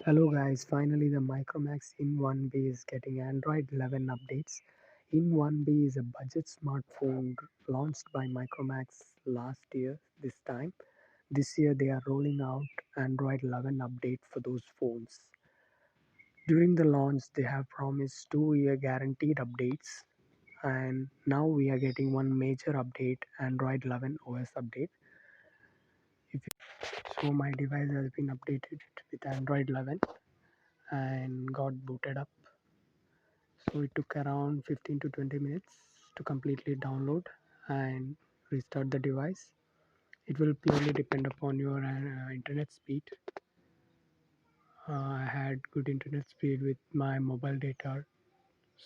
Hello guys, finally the Micromax in 1B is getting Android 11 updates. In 1B is a budget smartphone launched by Micromax last year this time. This year they are rolling out Android 11 update for those phones. During the launch they have promised 2-year guaranteed updates, and now we are getting one major update, Android 11 OS update. So my device has been updated with Android 11 and got booted up. So it took around 15 to 20 minutes to completely download and restart the device. It will purely depend upon your internet speed. I had good internet speed with my mobile data,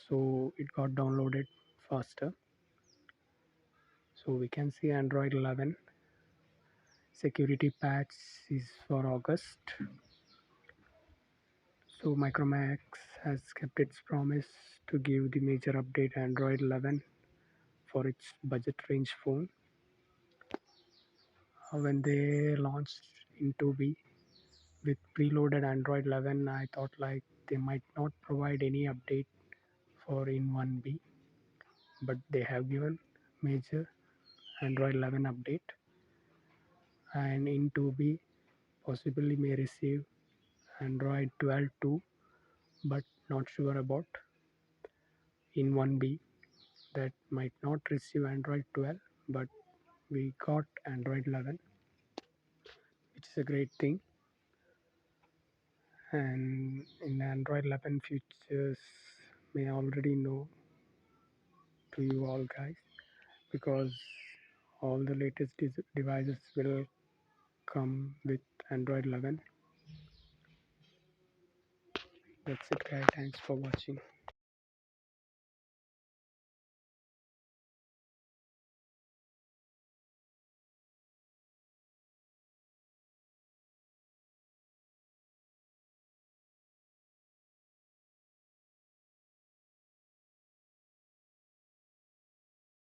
so it got downloaded faster. So we can see Android 11 security patch is for August. So Micromax has kept its promise to give the major update Android 11 for its budget range phone. When they launched in 2B with preloaded Android 11, I thought like they might not provide any update for in 1B, but they have given major Android 11 update, and in 2B possibly may receive Android 12 too, but not sure about. In 1B that might not receive Android 12, but we got Android 11, which is a great thing. And in Android 11 features may already know to you all guys, because all the latest devices will come with Android 11. That's it guys, thanks for watching.